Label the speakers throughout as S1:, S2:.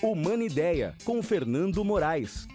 S1: Humana Ideia, com Fernando Moraes.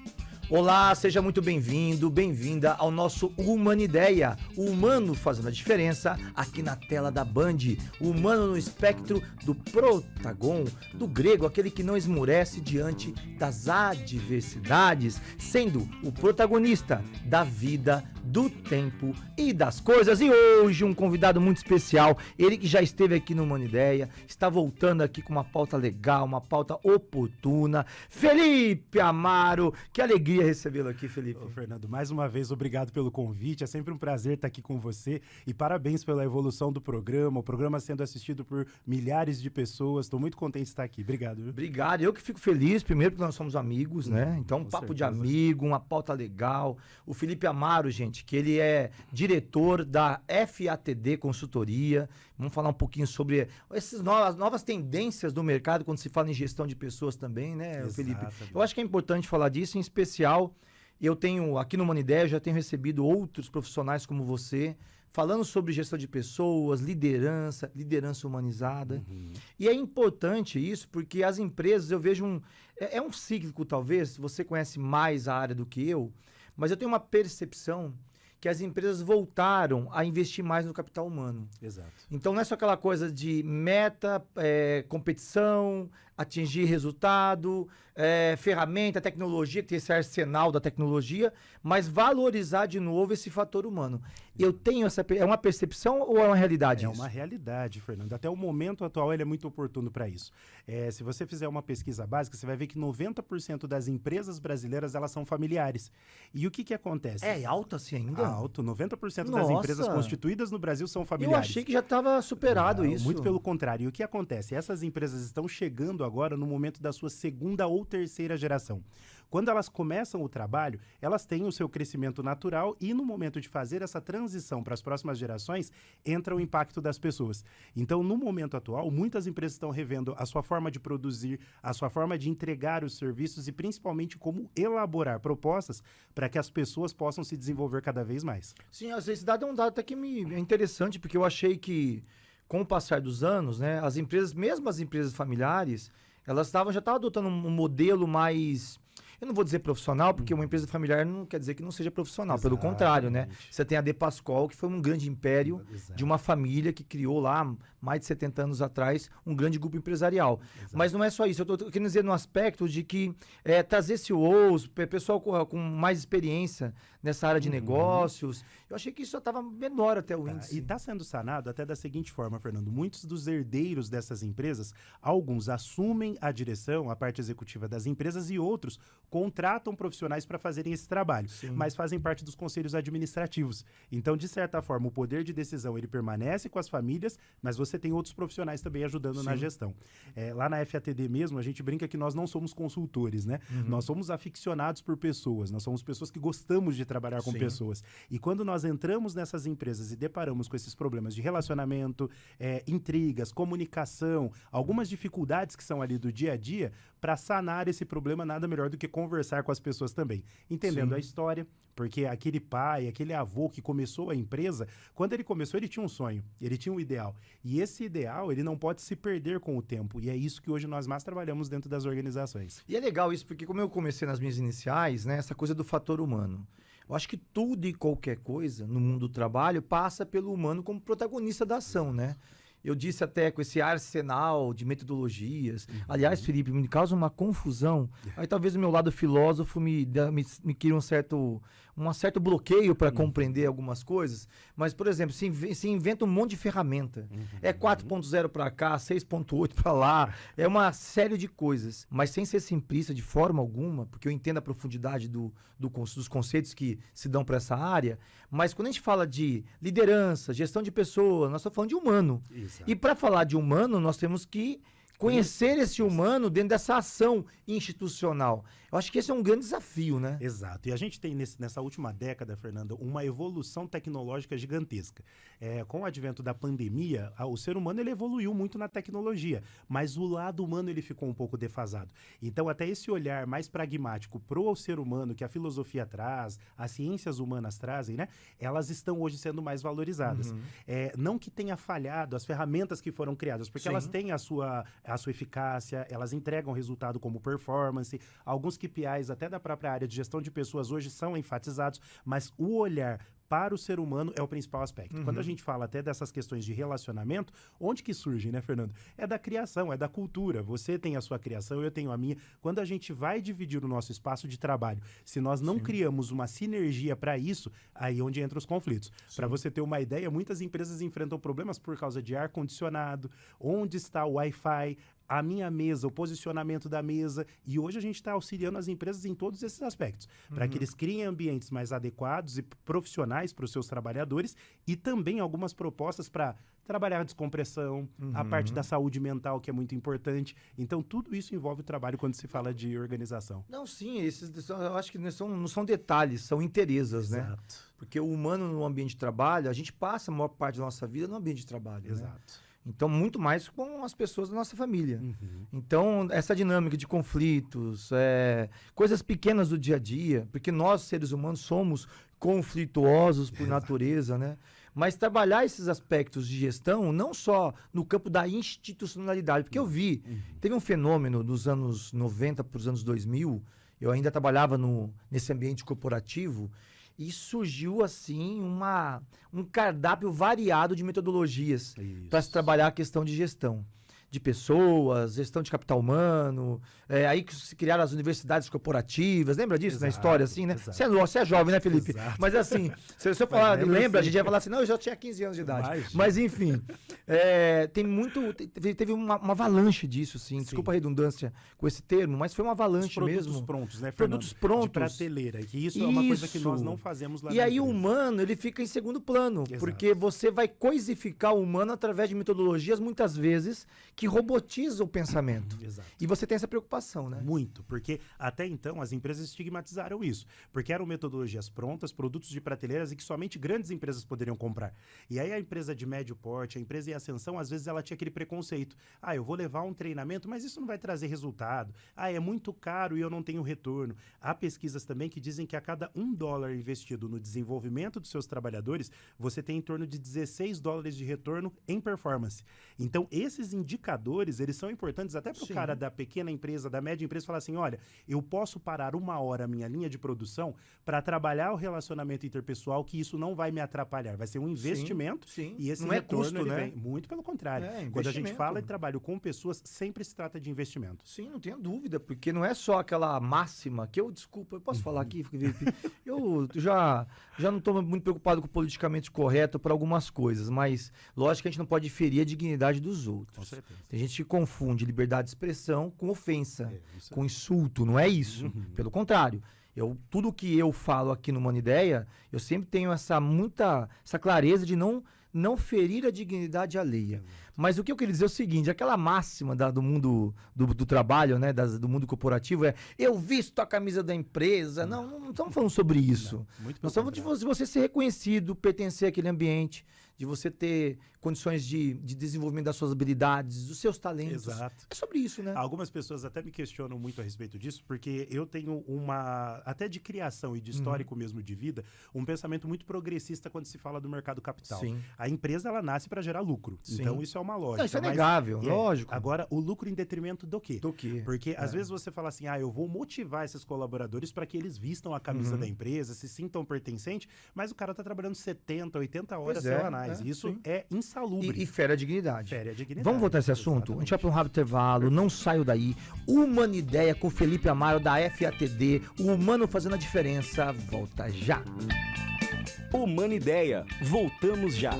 S2: Olá, seja muito bem-vindo, bem-vinda ao nosso Humana Ideia, o humano fazendo a diferença aqui na tela da Band, o humano no espectro do protagon, do grego, aquele que não esmorece diante das adversidades, sendo o protagonista da vida, do tempo e das coisas. E hoje um convidado muito especial, ele que já esteve aqui no Humana Ideia, está voltando aqui com uma pauta legal, uma pauta oportuna, Felipe Amaro. Que alegria recebê-lo aqui, Felipe.
S3: Ô, Fernando, mais uma vez, obrigado pelo convite, é sempre um prazer estar aqui com você e parabéns pela evolução do programa, o programa sendo assistido por milhares de pessoas, estou muito contente de estar aqui, obrigado. Viu?
S2: Obrigado, eu que fico feliz, primeiro porque nós somos amigos, né? Então, um
S3: Com
S2: papo de
S3: certeza.
S2: amigo, uma pauta legal. O Felipe Amaro, gente, que ele é diretor da FATD Consultoria. Vamos falar um pouquinho sobre essas novas tendências do mercado quando se fala em gestão de pessoas também, né, Felipe?
S3: Exatamente.
S2: Eu acho que é importante falar disso, em especial, eu tenho, aqui no Humana Ideia, já tenho recebido outros profissionais como você, falando sobre gestão de pessoas, liderança humanizada. E é importante isso, porque as empresas, eu vejo é um cíclico talvez, você conhece mais a área do que eu, mas eu tenho uma percepção que as empresas voltaram a investir mais no capital humano.
S3: Exato.
S2: Então não é só aquela coisa de meta, competição, atingir resultado, ferramenta, tecnologia, que tem esse arsenal da tecnologia, mas valorizar de novo esse fator humano. Eu tenho é uma percepção ou é uma realidade
S3: É
S2: isso?
S3: uma realidade, Fernando. Até o momento atual ele é muito oportuno para isso. Se você fizer uma pesquisa básica, você vai ver que 90% das empresas brasileiras elas são familiares. E o que acontece?
S2: É alto assim ainda?
S3: Alto. 90% das
S2: Nossa.
S3: empresas constituídas no Brasil são
S2: Eu
S3: familiares.
S2: achei que já estava superado
S3: Não,
S2: isso.
S3: Muito pelo contrário. E o que acontece? Essas empresas estão chegando agora no momento da sua segunda ou terceira geração. Quando elas começam o trabalho, elas têm o seu crescimento natural e no momento de fazer essa transição para as próximas gerações, entra o impacto das pessoas. Então, no momento atual, muitas empresas estão revendo a sua forma de produzir, a sua forma de entregar os serviços e principalmente como elaborar propostas para que as pessoas possam se desenvolver cada vez mais.
S2: Sim, esse dado é um dado até que é interessante, porque eu achei que, com o passar dos anos, né, as empresas, mesmo as empresas familiares, elas já estavam adotando um modelo mais, eu não vou dizer profissional, porque uma empresa familiar não quer dizer que não seja profissional, pelo contrário, né?
S3: Exatamente.
S2: Você tem a De Pascoal, que foi um grande império
S3: Exato.
S2: de uma família que criou lá, mais de 70 anos atrás, um grande grupo empresarial. Mas não é só isso, eu tô querendo dizer no aspecto de que trazer CEOs, pessoal com mais experiência nessa área de negócios, eu achei que isso já estava menor até o índice.
S3: E está sendo sanado até da seguinte forma, Fernando. Muitos dos herdeiros dessas empresas, alguns assumem a direção, a parte executiva das empresas e outros contratam profissionais para fazerem esse trabalho, mas fazem parte dos conselhos administrativos. Então, de certa forma, o poder de decisão ele permanece com as famílias, mas você tem outros profissionais também ajudando na gestão. Lá na FATD mesmo, a gente brinca que nós não somos consultores, né? Nós somos aficionados por pessoas, nós somos pessoas que gostamos de trabalhar com pessoas. E quando nós entramos nessas empresas e deparamos com esses problemas de relacionamento, intrigas, comunicação, algumas dificuldades que são ali do dia a dia, para sanar esse problema, nada melhor do que conversar com as pessoas também, entendendo a história, porque aquele pai, aquele avô que começou a empresa, quando ele começou, ele tinha um sonho, ele tinha um ideal. E esse ideal, ele não pode se perder com o tempo. E é isso que hoje nós mais trabalhamos dentro das organizações.
S2: E é legal isso, porque como eu comecei nas minhas iniciais, né, essa coisa do fator humano. Eu acho que tudo e qualquer coisa no mundo do trabalho passa pelo humano como protagonista da ação, né? Eu disse até com esse arsenal de metodologias. Aliás, Felipe, me causa uma confusão. Aí talvez o meu lado filósofo me crie um certo bloqueio para compreender algumas coisas. Mas, por exemplo, se inventa um monte de ferramenta. É 4.0 para cá, 6.8 para lá. É uma série de coisas. Mas sem ser simplista de forma alguma, porque eu entendo a profundidade dos conceitos que se dão para essa área. Mas quando a gente fala de liderança, gestão de pessoas, nós estamos falando de humano.
S3: Exato.
S2: E para falar de humano, nós temos que conhecer esse humano dentro dessa ação institucional. Eu acho que esse é um grande desafio, né?
S3: Exato. E a gente tem nessa última década, Fernanda, uma evolução tecnológica gigantesca. Com o advento da pandemia, o ser humano ele evoluiu muito na tecnologia, mas o lado humano ele ficou um pouco defasado. Então, até esse olhar mais pragmático pro ser humano que a filosofia traz, as ciências humanas trazem, né? Elas estão hoje sendo mais valorizadas. Não que tenha falhado as ferramentas que foram criadas, porque
S2: Sim.
S3: elas têm a a sua eficácia, elas entregam resultado como performance. Alguns KPIs até da própria área de gestão de pessoas hoje são enfatizados, mas o olhar para o ser humano é o principal aspecto. Quando a gente fala até dessas questões de relacionamento, onde que surge, né, Fernando? É da criação, é da cultura. Você tem a sua criação, eu tenho a minha. Quando a gente vai dividir o nosso espaço de trabalho, se nós não criamos uma sinergia para isso, aí é onde entram os conflitos. Para você ter uma ideia, muitas empresas enfrentam problemas por causa de ar-condicionado, onde está o Wi-Fi, a minha mesa, o posicionamento da mesa. E hoje a gente está auxiliando as empresas em todos esses aspectos, para que eles criem ambientes mais adequados e profissionais para os seus trabalhadores e também algumas propostas para trabalhar a descompressão, a parte da saúde mental, que é muito importante. Então, tudo isso envolve o trabalho quando se fala de organização.
S2: Não, sim, eu acho que não são detalhes, são interezas, né?
S3: Exato.
S2: Porque o humano no ambiente de trabalho, a gente passa a maior parte da nossa vida no ambiente de trabalho, né?
S3: Exato.
S2: Então, muito mais com as pessoas da nossa família. Então, essa dinâmica de conflitos, coisas pequenas do dia a dia, porque nós, seres humanos, somos conflituosos por natureza, né? Mas trabalhar esses aspectos de gestão, não só no campo da institucionalidade, porque eu vi, teve um fenômeno dos anos 90 para os anos 2000, eu ainda trabalhava nesse ambiente corporativo, e surgiu, assim, um cardápio variado de metodologias para se trabalhar a questão de gestão de pessoas, gestão de capital humano. Aí que se criaram as universidades corporativas. Lembra disso na história, assim, né? Você é jovem, né, Felipe?
S3: Exato.
S2: Mas, assim, se você falar, lembra, a gente ia falar assim, não, eu já tinha 15 anos de idade. Mas, enfim, teve uma avalanche disso, assim. Desculpa a redundância com esse termo, mas foi uma avalanche mesmo.
S3: Produtos prontos, né, Fernando?
S2: Produtos prontos.
S3: De prateleira, que isso é uma coisa que nós não fazemos lá
S2: E
S3: na
S2: aí
S3: empresa.
S2: o humano, ele fica em segundo plano,
S3: Exato.
S2: porque você vai coisificar o humano através de metodologias, muitas vezes, que robotizam o pensamento.
S3: Exato.
S2: E você tem essa preocupação, né?
S3: Muito, porque até então as empresas estigmatizaram isso, porque eram metodologias prontas, produtos de prateleiras e que somente grandes empresas poderiam comprar. E aí a empresa de médio porte, a empresa em ascensão, às vezes ela tinha aquele preconceito. Eu vou levar um treinamento, mas isso não vai trazer resultado. É muito caro e eu não tenho retorno. Há pesquisas também que dizem que a cada $1 investido no desenvolvimento dos seus trabalhadores, você tem em torno de $16 de retorno em performance. Então, esses indicadores, eles são importantes até para o cara da pequena empresa, da média empresa, falar assim, olha, eu posso parar 1 hora a minha linha de produção para trabalhar o relacionamento interpessoal, que isso não vai me atrapalhar. Vai ser um investimento e esse
S2: não
S3: retorno,
S2: custo,
S3: ele
S2: né?
S3: vem muito pelo contrário. Quando a gente fala de trabalho com pessoas, sempre se trata de investimento.
S2: Sim, não tenha dúvida, porque não é só aquela máxima que eu posso falar aqui, Felipe? Eu já não estou muito preocupado com o politicamente correto para algumas coisas, mas lógico que a gente não pode ferir a dignidade dos outros.
S3: Com certeza.
S2: Tem gente que confunde liberdade de expressão com ofensa, com insulto, não é isso. Pelo contrário. Tudo que eu falo aqui no Humana Ideia, eu sempre tenho essa clareza de não ferir a dignidade alheia. Mas o que eu queria dizer é o seguinte, aquela máxima do mundo do trabalho, né, do mundo corporativo eu visto a camisa da empresa. Não estamos falando sobre isso. Nós estamos de você ser reconhecido, pertencer àquele ambiente, de você ter condições de desenvolvimento das suas habilidades, dos seus talentos.
S3: Exato.
S2: É sobre isso, né?
S3: Algumas pessoas até me questionam muito a respeito disso, porque eu tenho até de criação e de histórico mesmo de vida, um pensamento muito progressista quando se fala do mercado capital.
S2: Sim.
S3: A empresa, ela nasce para gerar lucro.
S2: Sim.
S3: Então, isso é uma lógica.
S2: Não, isso é negável, lógico.
S3: Agora, o lucro em detrimento do quê?
S2: Do quê?
S3: Porque, às vezes, você fala assim, eu vou motivar esses colaboradores para que eles vistam a camisa da empresa, se sintam pertencentes, mas o cara está trabalhando 70, 80 horas semanais. Isso é insalubre.
S2: E fere a dignidade.
S3: Fere a dignidade.
S2: Vamos voltar a esse assunto? A gente vai para um rápido intervalo, não saio daí. Humana Ideia com Felipe Amaro da FATD, o humano fazendo a diferença, volta já.
S1: Humana Ideia, voltamos já.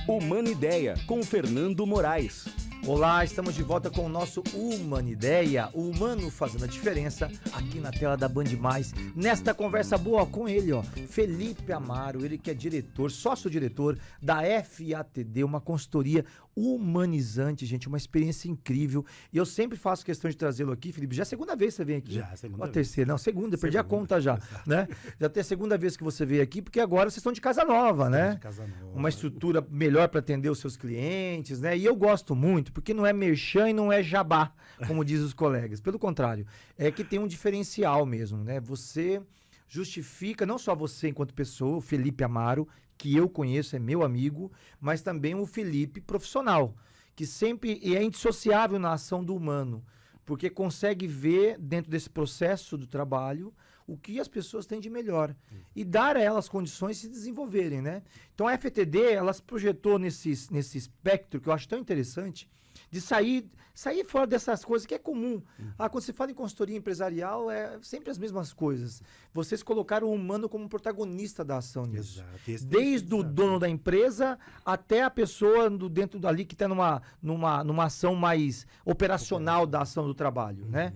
S1: Humana Ideia com Fernando Moraes.
S2: Olá, estamos de volta com o nosso Humana Ideia, o humano fazendo a diferença, aqui na tela da Band+, nesta conversa boa com ele, Felipe Amaro, ele que é diretor, sócio-diretor da FATD, uma consultoria humanizante, gente, uma experiência incrível. E eu sempre faço questão de trazê-lo aqui, Felipe. Já é a segunda vez que você vem aqui.
S3: Já, segunda vez.
S2: Terceira, não, segunda, perdi a conta já, né? Já tem a segunda vez que você veio aqui, porque agora vocês estão de casa nova, né?
S3: De casa nova.
S2: Uma estrutura melhor para atender os seus clientes, né? E eu gosto muito, porque não é merchan e não é jabá, como dizem os colegas. Pelo contrário, é que tem um diferencial mesmo, né? Você justifica não só você enquanto pessoa, o Felipe Amaro, que eu conheço, é meu amigo, mas também o Felipe profissional, que sempre é indissociável na ação do humano, porque consegue ver dentro desse processo do trabalho o que as pessoas têm de melhor e dar a elas condições de se desenvolverem, né? Então a FTD, ela se projetou nesse espectro que eu acho tão interessante, de sair fora dessas coisas que é comum. Quando você fala em consultoria empresarial, é sempre as mesmas coisas. Vocês colocaram o humano como protagonista da ação nisso.
S3: Exato.
S2: Desde o dono da empresa até a pessoa dentro dali que está numa ação mais operacional da ação do trabalho, né?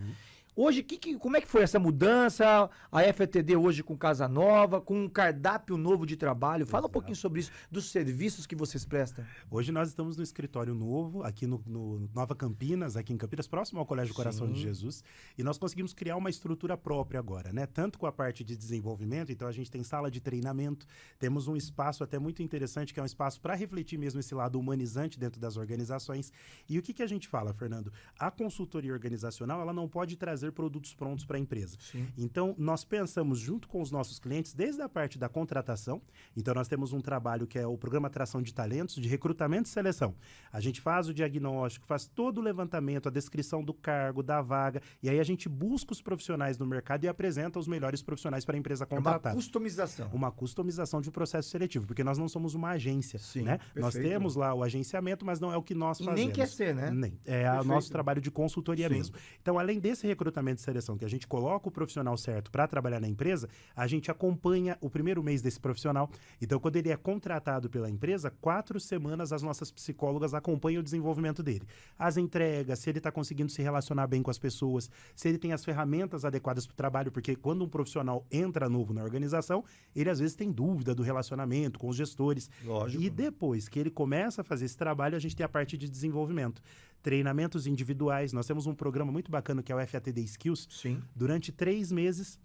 S2: Hoje, como é que foi essa mudança? A FTD hoje com Casa Nova, com um cardápio novo de trabalho. Fala um pouquinho sobre isso, dos serviços que vocês prestam.
S3: Hoje nós estamos no escritório novo, aqui no Nova Campinas, aqui em Campinas, próximo ao Colégio Coração de Jesus. E nós conseguimos criar uma estrutura própria agora, né? Tanto com a parte de desenvolvimento, então a gente tem sala de treinamento, temos um espaço até muito interessante, que é um espaço para refletir mesmo esse lado humanizante dentro das organizações. E o que a gente fala, Fernando? A consultoria organizacional, ela não pode trazer produtos prontos para a empresa.
S2: Sim.
S3: Então, nós pensamos junto com os nossos clientes, desde a parte da contratação. Então, nós temos um trabalho que é o Programa Atração de Talentos, de recrutamento e seleção. A gente faz o diagnóstico, faz todo o levantamento, a descrição do cargo, da vaga, e aí a gente busca os profissionais no mercado e apresenta os melhores profissionais para a empresa contratada.
S2: Uma customização.
S3: Uma customização de um processo seletivo, porque nós não somos uma agência,
S2: Sim,
S3: né?
S2: perfeito.
S3: Nós temos lá o agenciamento, mas não é o que nós fazemos.
S2: Nem quer ser, né?
S3: Nem. É o nosso trabalho de consultoria mesmo. Então, além desse recrutamento e seleção, que a gente coloca o profissional certo para trabalhar na empresa, a gente acompanha o primeiro mês desse profissional. Então, quando ele é contratado pela empresa, 4 semanas as nossas psicólogas acompanham o desenvolvimento dele. As entregas, se ele está conseguindo se relacionar bem com as pessoas, se ele tem as ferramentas adequadas para o trabalho, porque quando um profissional entra novo na organização, ele às vezes tem dúvida do relacionamento com os gestores.
S2: Lógico.
S3: E depois que ele começa a fazer esse trabalho, a gente tem a parte de desenvolvimento. Treinamentos individuais. Nós temos um programa muito bacana que é o FATD Skills.
S2: Sim.
S3: Durante 3 meses,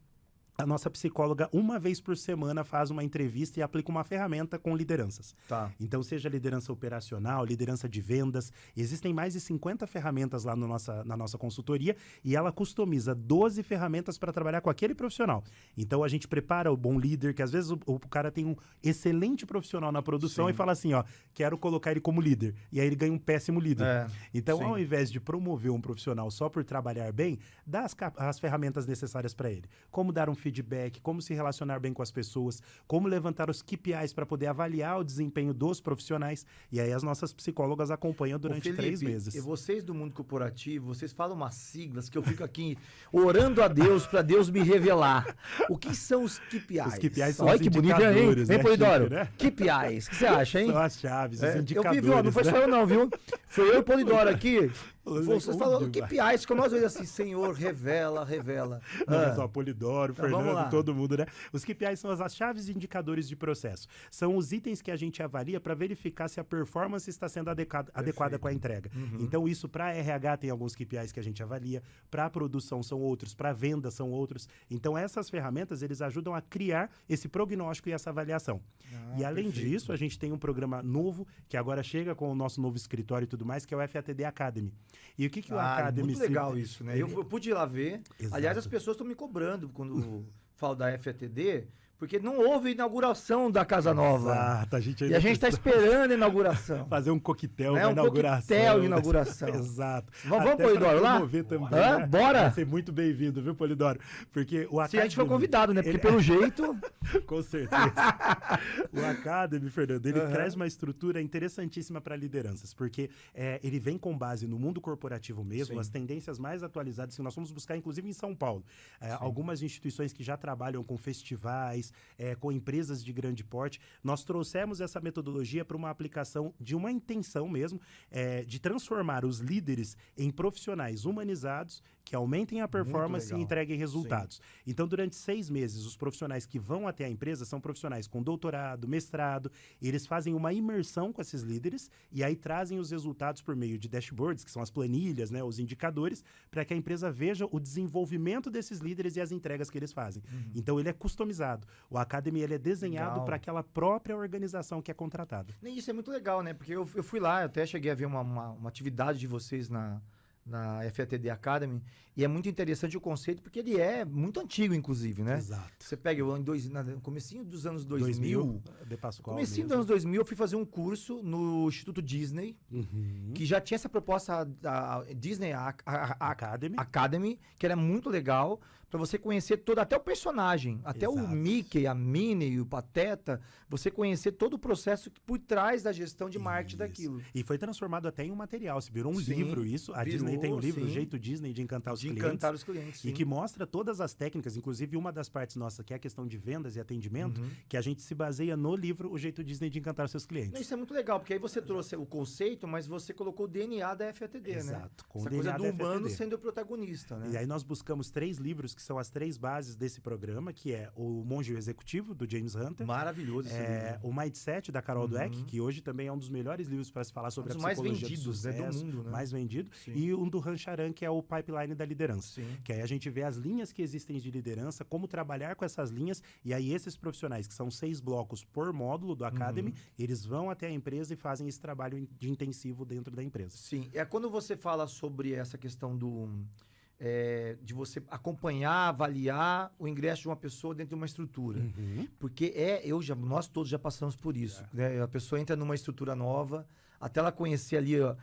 S3: a nossa psicóloga, uma vez por semana, faz uma entrevista e aplica uma ferramenta com lideranças.
S2: Tá.
S3: Então, seja liderança operacional, liderança de vendas, existem mais de 50 ferramentas lá na nossa consultoria e ela customiza 12 ferramentas para trabalhar com aquele profissional. Então, a gente prepara o bom líder, que às vezes o cara tem um excelente profissional na produção.
S2: Sim.
S3: E fala assim, ó, quero colocar ele como líder. E aí ele ganha um péssimo líder. Então,
S2: sim.
S3: ao invés de promover um profissional só por trabalhar bem, dá as ferramentas necessárias para ele. Como dar um feedback, como se relacionar bem com as pessoas, como levantar os KPIs para poder avaliar o desempenho dos profissionais. E aí as nossas psicólogas acompanham durante
S2: Felipe,
S3: 3 meses.
S2: E vocês do mundo corporativo, vocês falam umas siglas que eu fico aqui orando a Deus para Deus me revelar. O que são os KPIs?
S3: Os KPIs são
S2: Olha
S3: os
S2: que bonito, hein?
S3: indicadores,
S2: Vem,
S3: né,
S2: Polidoro.
S3: Chico, né?
S2: KPIs, o que você acha, hein?
S3: São as chaves, os
S2: Eu
S3: indicadores.
S2: vi, não foi
S3: né?
S2: só eu não, viu? Foi eu e o Polidoro aqui. Vocês
S3: Onde
S2: falam
S3: vai?
S2: KPIs, como nós vezes assim, Senhor, revela, revela.
S3: Não, mas, ó, Polidoro,
S2: Então, vamos lá.
S3: Fernando, todo mundo, né? Os KPIs são as chaves e indicadores de processo. São os itens que a gente avalia para verificar se a performance está sendo adequada com a entrega. Então, isso para RH tem alguns KPIs que a gente avalia, para produção são outros, para venda são outros. Então, essas ferramentas, eles ajudam a criar esse prognóstico e essa avaliação. E além
S2: perfeito.
S3: disso, a gente tem um programa novo, que agora chega com o nosso novo escritório e tudo mais, que é o FATD Academy. E o que o Academy...
S2: Muito legal isso, né? Eu pude ir lá ver.
S3: Exato.
S2: Aliás, as pessoas estão me cobrando quando falo da FATD, porque não houve inauguração da Casa Nova.
S3: Exato, a gente
S2: E a gente está esperando a inauguração.
S3: fazer um coquetel
S2: É
S3: na
S2: um
S3: inauguração.
S2: coquetel de inauguração.
S3: Exato.
S2: Vamos,
S3: Até
S2: Polidoro,
S3: pra
S2: lá?
S3: promover também,
S2: Hã?
S3: né?
S2: Bora?
S3: Vai ser muito bem-vindo, viu, Polidoro? Porque o Academy...
S2: Se a gente for convidado, né? Porque
S3: ele-
S2: pelo jeito...
S3: Com certeza. O Academy, Fernando, ele traz uma estrutura interessantíssima para lideranças, porque ele vem com base no mundo corporativo mesmo,
S2: Sim.
S3: as tendências mais atualizadas que nós vamos buscar, inclusive em São Paulo. Algumas instituições que já trabalham com festivais, com empresas de grande porte, nós trouxemos essa metodologia para uma aplicação de uma intenção mesmo, de transformar os líderes em profissionais humanizados que aumentem a performance e
S2: legal.
S3: entreguem resultados. Então, durante 6 meses, os profissionais que vão até a empresa são profissionais com doutorado, mestrado, eles fazem uma imersão com esses líderes e aí trazem os resultados por meio de dashboards, que são as planilhas, né, os indicadores, para que a empresa veja o desenvolvimento desses líderes e as entregas que eles fazem. Então, ele é customizado. O Academy ele é desenhado
S2: Legal.
S3: para aquela própria organização que é contratada.
S2: E isso é muito legal, né? Porque eu fui lá, eu até cheguei a ver uma atividade de vocês na na FATD Academy, e é muito interessante o conceito, porque ele é muito antigo, inclusive, né?
S3: Exato.
S2: Você pega no comecinho dos anos 2000,
S3: De Pascoal
S2: comecinho dos
S3: mesmo.
S2: anos 2000, eu fui fazer um curso no Instituto Disney, que já tinha essa proposta da Disney Academy, que era muito legal, para você conhecer todo, até o personagem, até o
S3: Exato.
S2: Mickey, a Minnie, o Pateta, você conhecer todo o processo por trás da gestão de marketing
S3: Isso.
S2: daquilo.
S3: E foi transformado até em um material. Se virou um
S2: Sim,
S3: livro isso. A
S2: virou,
S3: Disney tem um livro, O
S2: sim.
S3: Jeito Disney de Encantar os
S2: De
S3: Clientes.
S2: encantar os clientes.
S3: E
S2: sim.
S3: que mostra todas as técnicas, inclusive uma das partes nossas, que é a questão de vendas e atendimento, que a gente se baseia no livro O Jeito Disney de Encantar os Seus Clientes.
S2: Não, isso é muito legal, porque aí você trouxe o conceito, mas você colocou o DNA da FATD, né?
S3: Exato, com
S2: Essa
S3: o DNA
S2: coisa do
S3: da
S2: humano
S3: FATD.
S2: sendo o protagonista, né?
S3: E aí nós buscamos 3 livros que são as 3 bases desse programa, que é o Monge e o Executivo, do James Hunter.
S2: Maravilhoso esse livro.
S3: O Mindset, da Carol Dweck, que hoje também é um dos melhores livros para se falar sobre
S2: Um
S3: a
S2: dos mais
S3: psicologia
S2: vendidos,
S3: do
S2: né, do
S3: sucesso,
S2: mundo, né?
S3: mais vendido.
S2: Sim.
S3: E um do Han Charan, que é o Pipeline da Liderança.
S2: Sim.
S3: Que aí a gente vê as linhas que existem de liderança, como trabalhar com essas linhas, e aí esses profissionais, que são 6 blocos por módulo do Academy, eles vão até a empresa e fazem esse trabalho de intensivo dentro da empresa.
S2: Sim, é quando você fala sobre essa questão de você acompanhar, avaliar o ingresso de uma pessoa dentro de uma estrutura. Porque nós todos já passamos por isso. Né? A pessoa entra numa estrutura nova, até ela conhecer ali ó,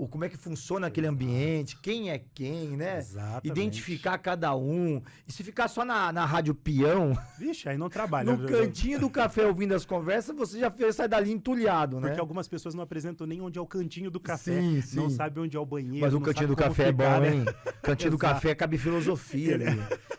S2: como é que funciona aquele ambiente, quem é quem, né?
S3: Exatamente.
S2: Identificar cada um. E se ficar só na rádio peão,
S3: Vixe, aí não trabalha.
S2: no
S3: viu?
S2: cantinho do café ouvindo as conversas, você já sai dali entulhado, né?
S3: Porque algumas pessoas não apresentam nem onde é o cantinho do café,
S2: Sim, sim.
S3: não sabem onde é o banheiro.
S2: Mas o
S3: não
S2: cantinho do
S3: sabe como
S2: café é
S3: ficar,
S2: bom,
S3: né?
S2: hein? Cantinho do
S3: Exato.
S2: café cabe filosofia ali.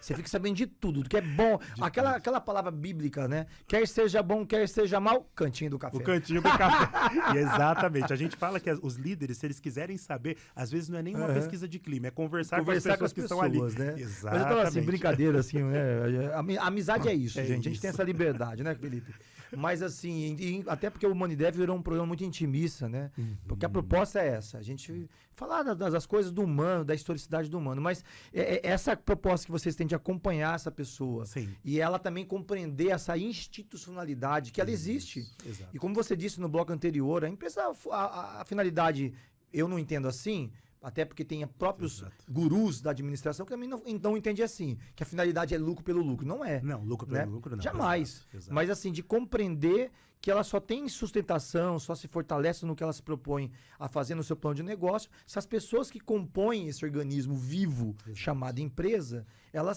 S2: Você fica sabendo de tudo, do que é bom. Aquela palavra bíblica, né? Quer seja bom, quer seja mal, cantinho do café.
S3: O cantinho do café. E exatamente. A gente fala que os líderes, se eles quiserem saber, às vezes não é nem uma pesquisa de clima, é conversar com as pessoas que estão ali.
S2: né?
S3: Exatamente.
S2: Mas eu tava assim, brincadeira, assim, né? A amizade é isso,
S3: É
S2: gente. A gente tem
S3: isso.
S2: essa liberdade, né, Felipe? Mas assim, até porque o Humanidade virou um programa muito intimista, né? Porque a proposta é essa, a gente falar das coisas do humano, da historicidade do humano, mas essa proposta que vocês têm de acompanhar essa pessoa
S3: Sim.
S2: e ela também compreender essa institucionalidade que ela existe.
S3: Exato.
S2: E como você disse no bloco anterior, a empresa, a finalidade, eu não entendo assim, até porque tem próprios
S3: Exato.
S2: gurus da administração que também não entende assim, que a finalidade é lucro pelo lucro. Não é.
S3: Não, lucro pelo
S2: né?
S3: lucro não.
S2: Jamais.
S3: Exato, exato.
S2: Mas assim, de compreender que ela só tem sustentação, só se fortalece no que ela se propõe a fazer no seu plano de negócio, se as pessoas que compõem esse organismo vivo, chamado empresa,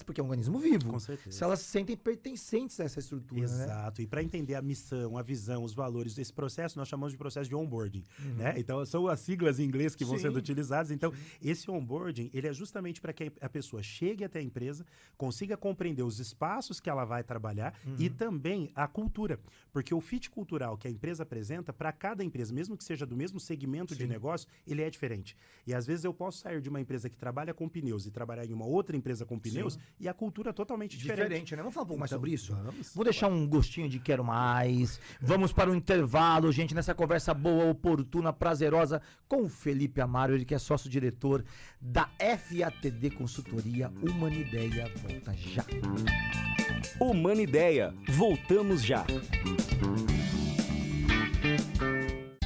S2: porque é um organismo vivo,
S3: Com certeza.
S2: se elas se sentem pertencentes a essa estrutura, né?
S3: Exato. E para entender a missão, a visão, os valores desse processo, nós chamamos de processo de onboarding. Né? Então, são as siglas em inglês que vão
S2: Sim.
S3: sendo utilizadas. Então, esse onboarding, ele é justamente para que a pessoa chegue até a empresa, consiga compreender os espaços que ela vai trabalhar e também a cultura. Porque o fit cultural que a empresa apresenta, para cada empresa, mesmo que seja do mesmo segmento de negócio, ele é diferente. E às vezes eu posso sair de uma empresa que trabalha com pneus e trabalhar em uma outra empresa com pneus e a cultura é totalmente diferente.
S2: Né? Vamos falar um pouco mais
S3: Então,
S2: sobre isso?
S3: vamos.
S2: Vou deixar um gostinho de quero mais. Vamos para o intervalo, gente, nessa conversa boa, oportuna, prazerosa com o Felipe Amaro, ele que é sócio-diretor da FATD Consultoria Humanideia. Volta já.
S1: Humanideia, voltamos já.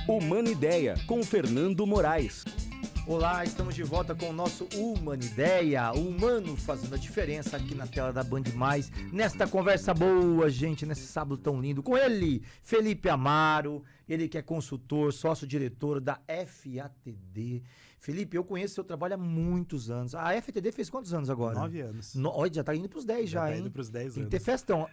S1: Humanideia, com Fernando Moraes.
S2: Olá, estamos de volta com o nosso Humanideia, o humano fazendo a diferença aqui na tela da Band+, nesta conversa boa, gente, nesse sábado tão lindo, com ele, Felipe Amaro, ele que é consultor, sócio-diretor da FATD. Felipe, eu conheço seu trabalho há muitos anos. A FATD fez quantos anos agora?
S3: 9 anos.
S2: Olha, já tá indo pros 10 já,
S3: tá
S2: hein?
S3: indo pros 10
S2: Tem que
S3: anos.
S2: ter festão.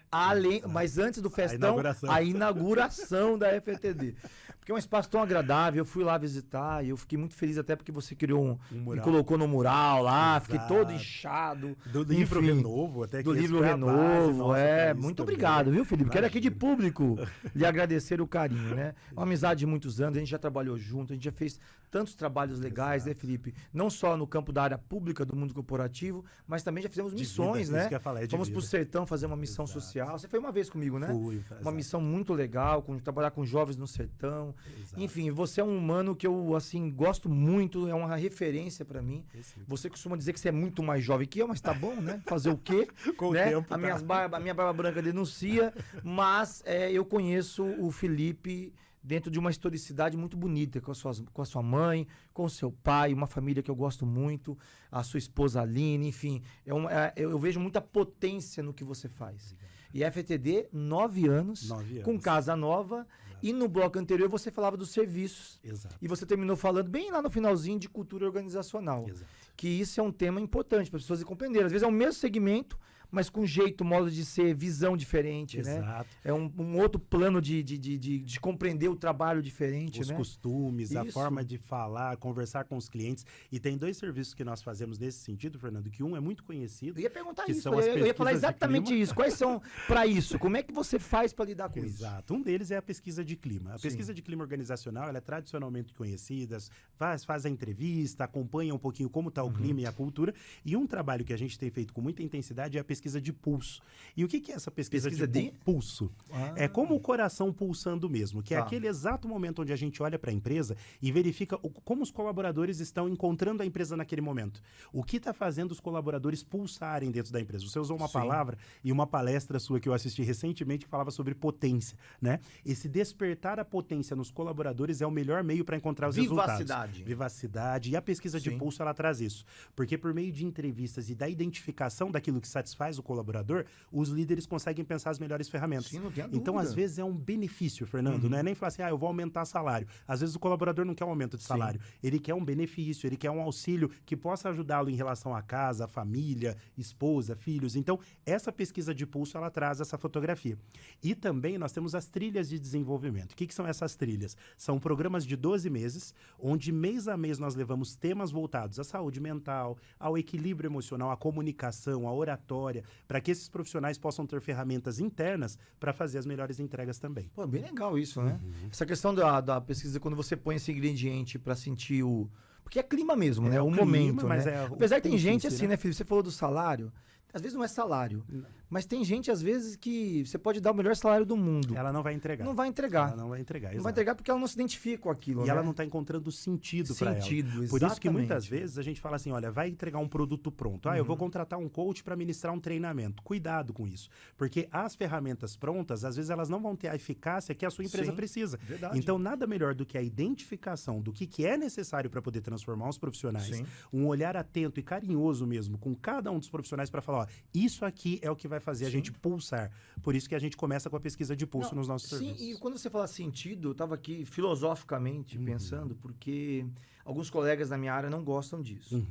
S2: Mas antes do festão,
S3: inauguração.
S2: a inauguração da FATD. Porque é um espaço tão agradável, eu fui lá visitar e eu fiquei muito feliz até porque você criou
S3: Um
S2: me
S3: mural.
S2: colocou no mural lá, fiquei
S3: Exato.
S2: todo inchado.
S3: Do livro
S2: Enfim,
S3: Renovo, até que
S2: do
S3: esse
S2: livro
S3: foi a base
S2: Renovo,
S3: nossa pra isso
S2: muito
S3: também.
S2: obrigado, viu, Felipe? Quero aqui de
S3: Imagina.
S2: público lhe agradecer o carinho, né? Uma amizade de muitos anos, a gente já trabalhou junto, a gente já fez tantos trabalhos legais, né, Felipe? Não só no campo da área pública do mundo corporativo, mas também já fizemos
S3: De
S2: missões,
S3: vida,
S2: né?
S3: isso que eu ia falar, é de
S2: Fomos
S3: vida.
S2: pro sertão fazer uma missão
S3: Exato.
S2: social. Você foi uma vez comigo, né?
S3: Fui,
S2: Uma
S3: exato.
S2: missão muito legal, trabalhar com jovens no sertão.
S3: Exato.
S2: Enfim, você é um humano que eu, assim, gosto muito, é uma referência pra mim.
S3: Esse-
S2: Você costuma dizer que você é muito mais jovem que eu, mas tá bom, né? Fazer o quê?
S3: Com o
S2: né?
S3: tempo,
S2: A
S3: tá.
S2: minha barba branca denuncia, mas eu conheço o Felipe dentro de uma historicidade muito bonita, com a sua mãe, com o seu pai, uma família que eu gosto muito, a sua esposa Aline, enfim. Eu vejo muita potência no que você faz. E FTD, 9 anos, com casa nova. E no bloco anterior você falava dos serviços.
S3: Exato.
S2: E você terminou falando bem lá no finalzinho de cultura organizacional.
S3: Exato.
S2: Que isso é um tema importante para as pessoas compreenderem. Às vezes é o mesmo segmento, mas com jeito, modo de ser, visão diferente, né?
S3: Exato.
S2: É um outro plano de compreender o trabalho diferente,
S3: Os
S2: né?
S3: costumes, a
S2: Isso.
S3: forma de falar, conversar com os clientes. E tem 2 serviços que nós fazemos nesse sentido, Fernando, que um é muito conhecido.
S2: Eu ia perguntar
S3: que
S2: isso,
S3: são as
S2: eu ia falar
S3: pesquisas de
S2: exatamente
S3: clima.
S2: isso. Quais são para isso? Como é que você faz para lidar com isso?
S3: Exato. Um deles é a pesquisa de clima. A
S2: Sim.
S3: pesquisa de clima organizacional, ela é tradicionalmente conhecida, faz a entrevista, acompanha um pouquinho como está o clima e a cultura. E um trabalho que a gente tem feito com muita intensidade é a pesquisa de pulso. E o que é essa pesquisa de pulso? É como o coração pulsando mesmo, que é aquele exato momento onde a gente olha para a empresa e verifica como os colaboradores estão encontrando a empresa naquele momento. O que está fazendo os colaboradores pulsarem dentro da empresa? Você usou uma palavra e uma palestra sua que eu assisti recentemente que falava sobre potência, né? Esse despertar a potência nos colaboradores é o melhor meio para encontrar os resultados. Vivacidade. E a pesquisa de pulso, ela traz isso. Porque por meio de entrevistas e da identificação daquilo que satisfaz o colaborador, os líderes conseguem pensar as melhores ferramentas.
S2: Sim, não tenho
S3: então,
S2: dúvida.
S3: às vezes, é um benefício, Fernando. Não é nem falar assim, eu vou aumentar salário. Às vezes, o colaborador não quer um aumento de salário. Ele quer um benefício, ele quer um auxílio que possa ajudá-lo em relação à casa, à família, esposa, filhos. Então, essa pesquisa de pulso, ela traz essa fotografia. E também nós temos as trilhas de desenvolvimento. O que são essas trilhas? São programas de 12 meses, onde mês a mês nós levamos temas voltados à saúde mental, ao equilíbrio emocional, à comunicação, à oratória, para que esses profissionais possam ter ferramentas internas para fazer as melhores entregas também.
S2: Pô, bem legal isso, né? Essa questão da pesquisa, quando você põe esse ingrediente para sentir o... Porque é clima mesmo, né? O
S3: clima,
S2: momento,
S3: mas
S2: né?
S3: é
S2: Apesar que tem gente
S3: si,
S2: assim, né, Felipe? Você falou do salário. Às vezes não é salário. Mas tem gente, às vezes, que você pode dar o melhor salário do mundo.
S3: Ela não vai entregar.
S2: Não vai entregar.
S3: Ela não vai entregar,
S2: Não
S3: exato.
S2: vai entregar porque ela não se identifica com aquilo,
S3: E
S2: né?
S3: ela não está encontrando sentido para ela.
S2: Sentido,
S3: Por isso que muitas
S2: exatamente.
S3: vezes a gente fala assim, olha, vai entregar um produto pronto. Eu vou contratar um coach para ministrar um treinamento. Cuidado com isso. Porque as ferramentas prontas, às vezes elas não vão ter a eficácia que a sua empresa
S2: Sim,
S3: precisa.
S2: verdade.
S3: Então, nada melhor do que a identificação do que é necessário para poder transformar os profissionais.
S2: Sim.
S3: Um olhar atento e carinhoso mesmo com cada um dos profissionais para falar, isso aqui é o que vai fazer a gente pulsar. Por isso que a gente começa com a pesquisa de pulso nos nossos serviços.
S2: Sim, e quando você fala sentido, eu estava aqui filosoficamente pensando, porque alguns colegas da minha área não gostam disso.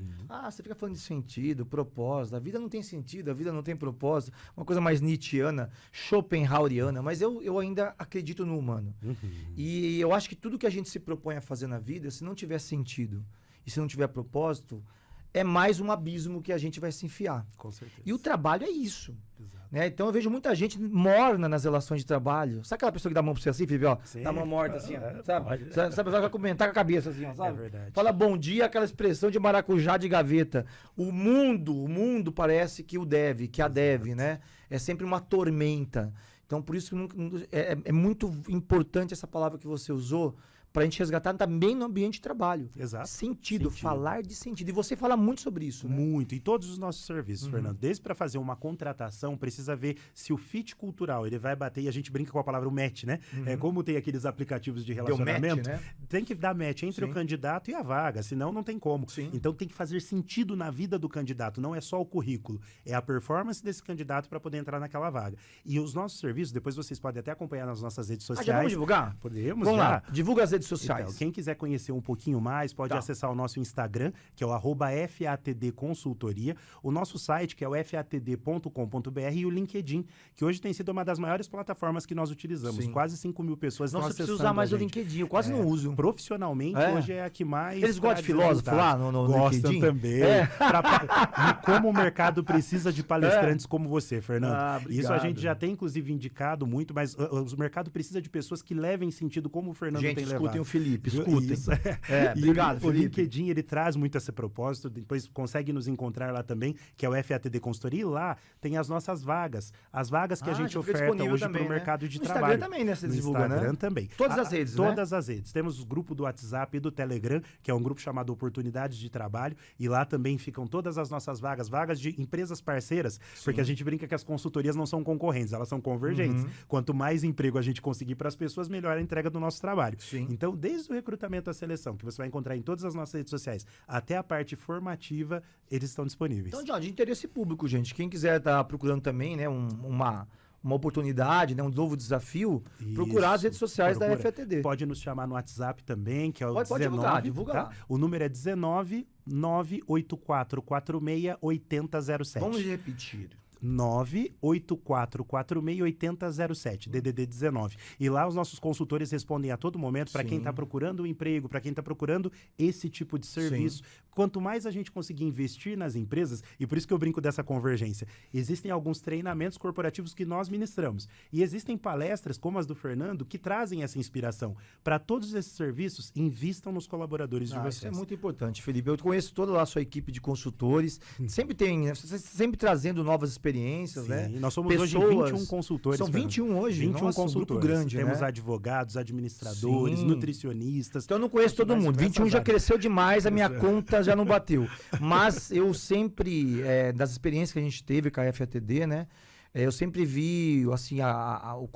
S2: Você fica falando de sentido, propósito, a vida não tem sentido, a vida não tem propósito, uma coisa mais nietzschiana, schopenhaueriana, mas eu ainda acredito no humano. E eu acho que tudo que a gente se propõe a fazer na vida, se não tiver sentido e se não tiver propósito, é mais um abismo que a gente vai se enfiar.
S3: Com certeza.
S2: E o trabalho é isso.
S3: Exato.
S2: Né? Então eu vejo muita gente morna nas relações de trabalho. Sabe aquela pessoa que dá a mão pra você assim, Felipe? Ó,
S3: Sim.
S2: dá a mão morta assim, ó, sabe?
S3: pode.
S2: Sabe, vai comentar com a cabeça assim, ó, sabe?
S3: É verdade.
S2: Fala bom dia, aquela expressão de maracujá de gaveta. O mundo parece que o deve, que a deve, né? É sempre uma tormenta. Então por isso que é muito importante essa palavra que você usou, para a gente resgatar também no ambiente de trabalho.
S3: Exato.
S2: Sentido, falar de sentido. E você fala muito sobre isso, né?
S3: Muito. E todos os nossos serviços, Fernando. Desde para fazer uma contratação, precisa ver se o fit cultural ele vai bater. E a gente brinca com a palavra o match, né? É como tem aqueles aplicativos de relacionamento.
S2: Deu match, né?
S3: Tem que dar match entre
S2: Sim.
S3: o candidato e a vaga, senão não tem como.
S2: Sim.
S3: Então tem que fazer sentido na vida do candidato. Não é só o currículo. É a performance desse candidato para poder entrar naquela vaga. E os nossos serviços, depois vocês podem até acompanhar nas nossas redes sociais.
S2: Já vamos divulgar?
S3: Podemos,
S2: Vamos
S3: já.
S2: lá, divulga as redes sociais.
S3: Então, quem quiser conhecer um pouquinho mais, pode acessar o nosso Instagram, que é o @FATD Consultoria, o nosso site, que é o fatd.com.br, e o LinkedIn, que hoje tem sido uma das maiores plataformas que nós utilizamos.
S2: Sim.
S3: Quase 5.000 pessoas estão
S2: Nossa, eu
S3: acessando
S2: preciso usar mais
S3: a
S2: o
S3: gente.
S2: LinkedIn, eu quase não uso.
S3: Profissionalmente, hoje é a que mais...
S2: Eles gostam de
S3: traz
S2: filósofo
S3: resultados.
S2: lá no
S3: Gostam
S2: LinkedIn?
S3: também. E como o mercado precisa de palestrantes como você, Fernando.
S2: Obrigado.
S3: Isso a gente já tem, inclusive, indicado muito, mas o mercado precisa de pessoas que levem sentido como o Fernando
S2: Gente,
S3: tem
S2: escuta,
S3: levado.
S2: Escutem o Felipe, escutem.
S3: Isso.
S2: Obrigado,
S3: o
S2: Felipe.
S3: LinkedIn, ele traz muito esse propósito, depois consegue nos encontrar lá também, que é o FATD Consultoria, e lá tem as nossas vagas. As vagas que a gente
S2: já fica
S3: oferta
S2: disponível
S3: hoje
S2: também,
S3: para o
S2: né?
S3: mercado de
S2: No
S3: trabalho.
S2: Instagram também, né? Você
S3: No
S2: divulga,
S3: Instagram
S2: né?
S3: também.
S2: Todas as redes, né?
S3: Todas as redes. Temos o grupo do WhatsApp e do Telegram, que é um grupo chamado Oportunidades de Trabalho, e lá também ficam todas as nossas vagas de empresas parceiras, porque a gente brinca que as consultorias não são concorrentes, elas são convergentes. Quanto mais emprego a gente conseguir para as pessoas, melhor a entrega do nosso trabalho.
S2: Sim.
S3: Então, desde o recrutamento à seleção, que você vai encontrar em todas as nossas redes sociais, até a parte formativa, eles estão disponíveis.
S2: Então, de interesse público, gente. Quem quiser estar procurando também, né, uma oportunidade, né, um novo desafio, procurar as redes sociais da FATD.
S3: Pode nos chamar no WhatsApp também, que é o
S2: Pode
S3: 19,
S2: divulga
S3: tá?
S2: lá.
S3: O número é 19 98446 8007.
S2: Vamos repetir.
S3: 984468007, DDD 19. E lá os nossos consultores respondem a todo momento para quem está procurando um emprego, para quem está procurando esse tipo de serviço. Quanto mais a gente conseguir investir nas empresas, e por isso que eu brinco dessa convergência, existem alguns treinamentos corporativos que nós ministramos. E existem palestras, como as do Fernando, que trazem essa inspiração. Para todos esses serviços, invistam nos colaboradores de vocês.
S2: Isso é muito importante, Felipe. Eu conheço toda a sua equipe de consultores. Sempre tem, né, sempre trazendo novas experiências, né?
S3: Nós somos hoje 21 consultores.
S2: São 21 hoje?
S3: 21
S2: Nossa,
S3: consultores.
S2: Um grupo grande,
S3: Temos
S2: né?
S3: advogados, administradores, nutricionistas.
S2: Então eu não conheço todo mundo. 21 já cresceu demais, a minha conta já não bateu. Mas eu sempre, das experiências que a gente teve com a FATD, né? Eu sempre vi, assim,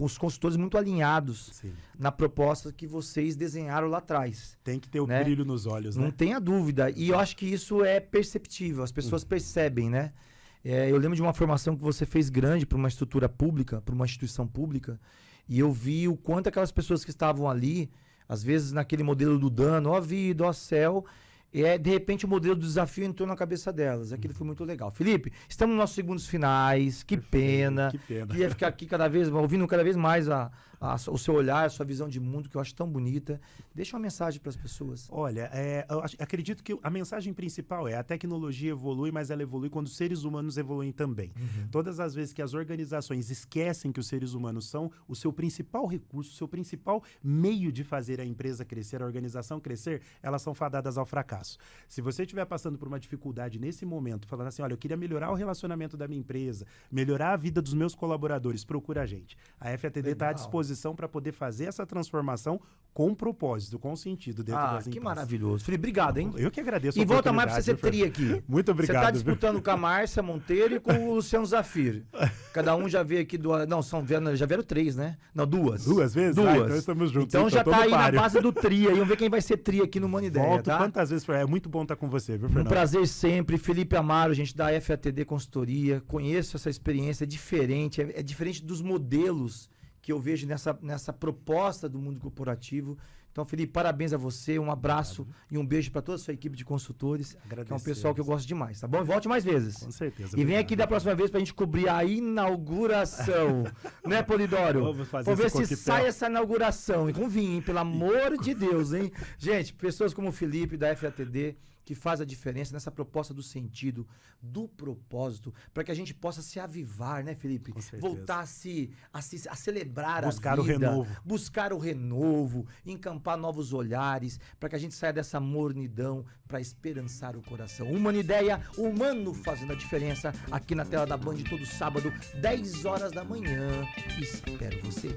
S2: os consultores muito alinhados na proposta que vocês desenharam lá atrás.
S3: Tem que ter o
S2: né?
S3: brilho nos olhos, né?
S2: Não tenha dúvida. E eu acho que isso é perceptível, as pessoas percebem, né? Eu lembro de uma formação que você fez grande para uma estrutura pública, para uma instituição pública, e eu vi o quanto aquelas pessoas que estavam ali, às vezes naquele modelo do dano, ó vida, ó céu, de repente o modelo do desafio entrou na cabeça delas. Aquilo foi muito legal. Felipe, estamos nos nossos segundos finais, que pena.
S3: Que pena.
S2: Queria ficar aqui ouvindo cada vez mais o seu olhar, a sua visão de mundo, que eu acho tão bonita. Deixa uma mensagem para as pessoas.
S3: Olha, eu acredito que a mensagem principal é: a tecnologia evolui, mas ela evolui quando os seres humanos evoluem também. Todas as vezes que as organizações esquecem que os seres humanos são o seu principal recurso, o seu principal meio de fazer a empresa crescer, a organização crescer, elas são fadadas ao fracasso. Se você estiver passando por uma dificuldade nesse momento, falando assim, olha, eu queria melhorar o relacionamento da minha empresa, melhorar a vida dos meus colaboradores, procura a gente. A FATD está à disposição para poder fazer essa transformação com propósito, com sentido dentro das empresas.
S2: Que maravilhoso. Felipe, obrigado, hein?
S3: Eu que agradeço.
S2: E volta mais para você ser tri aqui.
S3: Muito obrigado.
S2: Você está disputando com a Márcia Monteiro e com o Luciano Zafir. Cada um já veio aqui já vieram 3, né? Não, 2.
S3: 2 vezes?
S2: Duas.
S3: Então estamos juntos.
S2: Então já tá aí
S3: páreo.
S2: na base do tri. Aí vamos ver quem vai ser tri aqui no Humana Ideia,
S3: Volto
S2: tá?
S3: quantas vezes for. É muito bom estar com você, viu, Fernando?
S2: Um prazer sempre. Felipe Amaro, gente da FATD Consultoria. Conheço essa experiência, é diferente. É diferente dos modelos que eu vejo nessa proposta do mundo corporativo. Então, Felipe, parabéns a você, um abraço e um beijo para toda a sua equipe de consultores, que é um pessoal que eu gosto demais, tá bom? E volte mais vezes.
S3: Com certeza.
S2: E vem aqui da próxima vez pra gente cobrir a inauguração, né, Polidório?
S3: Vamos fazer
S2: Vamos ver
S3: esse
S2: se
S3: coquetel.
S2: sai essa inauguração. E com vinho, hein? Pelo amor de Deus, hein? Gente, pessoas como o Felipe, da FATD, que faz a diferença nessa proposta do sentido, do propósito, para que a gente possa se avivar, né, Felipe?
S3: Com certeza.
S2: Voltar a celebrar
S3: Buscar
S2: a vida.
S3: o renovo.
S2: Buscar o renovo, encampar novos olhares, para que a gente saia dessa mornidão, para esperançar o coração. Humana Ideia, humano fazendo a diferença, aqui na tela da Band, todo sábado, 10 horas da manhã. Espero você.